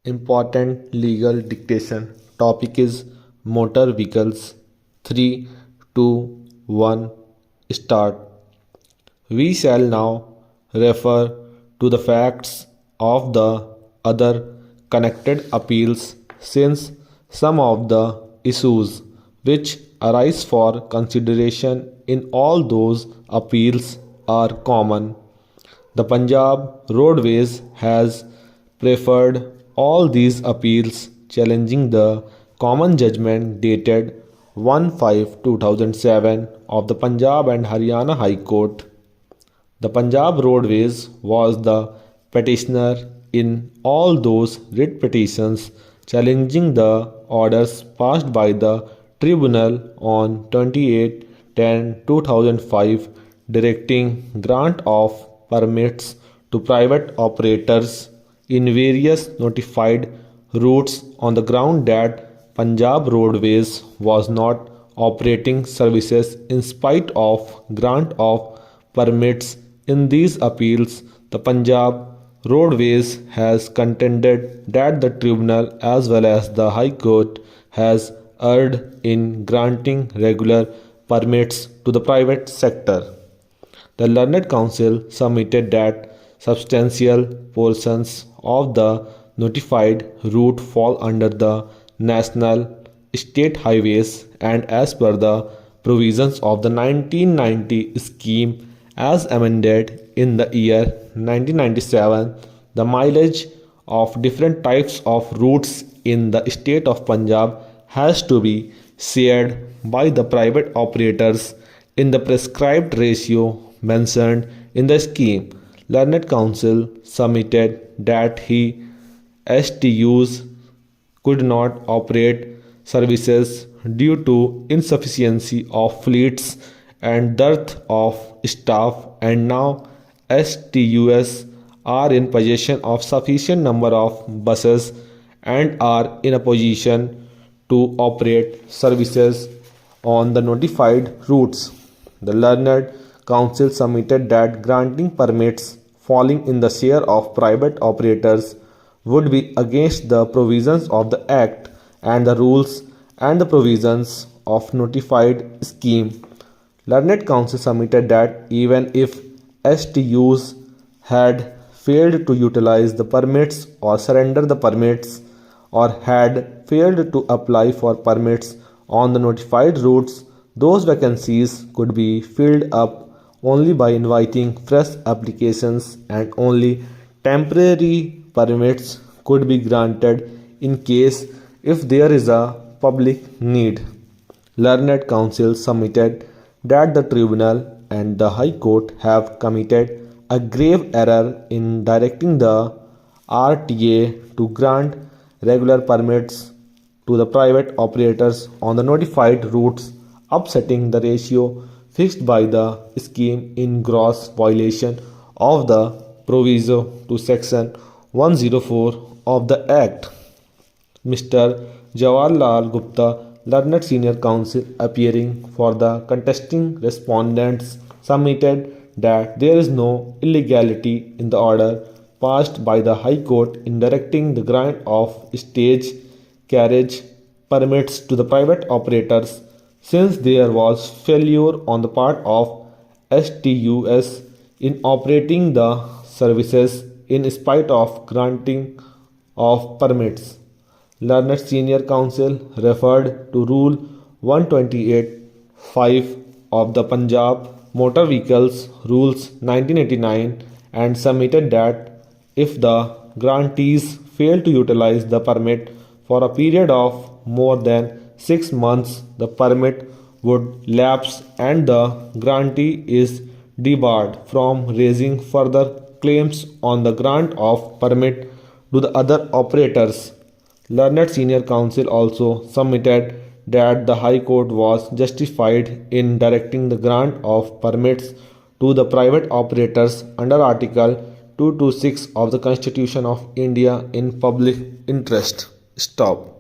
Important legal dictation. Topic is motor vehicles. 3, 2, 1, start. We shall now refer to the facts of the other connected appeals since some of the issues which arise for consideration in all those appeals are common. The Punjab Roadways has preferred all these appeals challenging the common judgment dated 1/5/2007 of the Punjab and Haryana High Court. The Punjab Roadways was the petitioner in all those writ petitions challenging the orders passed by the tribunal on 28/10/2005 directing grant of permits to private operators in various notified routes on the ground that Punjab Roadways was not operating services in spite of grant of permits. In these appeals, the Punjab Roadways has contended that the tribunal as well as the High Court has erred in granting regular permits to the private sector. The Learned Counsel submitted that substantial portions of the notified route fall under the National State Highways and as per the provisions of the 1990 scheme as amended in the year 1997, the mileage of different types of routes in the state of Punjab has to be shared by the private operators in the prescribed ratio mentioned in the scheme. Learned Counsel submitted that STUs could not operate services due to insufficiency of fleets and dearth of staff, and now STUs are in possession of sufficient number of buses and are in a position to operate services on the notified routes. The Learned Counsel submitted that granting permits falling in the share of private operators would be against the provisions of the Act and the rules and the provisions of notified scheme. Learned Counsel submitted that even if STUs had failed to utilize the permits or surrender the permits or had failed to apply for permits on the notified routes, those vacancies could be filled up only by inviting fresh applications and only temporary permits could be granted in case if there is a public need. Learned Counsel submitted that the tribunal and the High Court have committed a grave error in directing the RTA to grant regular permits to the private operators on the notified routes, upsetting the ratio fixed by the scheme in gross violation of the proviso to section 104 of the Act. Mr. Jawaharlal Gupta, Learned Senior Counsel appearing for the contesting respondents, submitted that there is no illegality in the order passed by the High Court in directing the grant of stage carriage permits to the private operators, since there was failure on the part of STUs in operating the services in spite of granting of permits. Learned Senior Counsel referred to Rule 128(5) of the Punjab Motor Vehicles Rules 1989 and submitted that if the grantees fail to utilize the permit for a period of more than 6 months, the permit would lapse and the grantee is debarred from raising further claims on the grant of permit to the other operators. Learned Senior Counsel also submitted that the High Court was justified in directing the grant of permits to the private operators under Article 226 of the Constitution of India in public interest. Stop.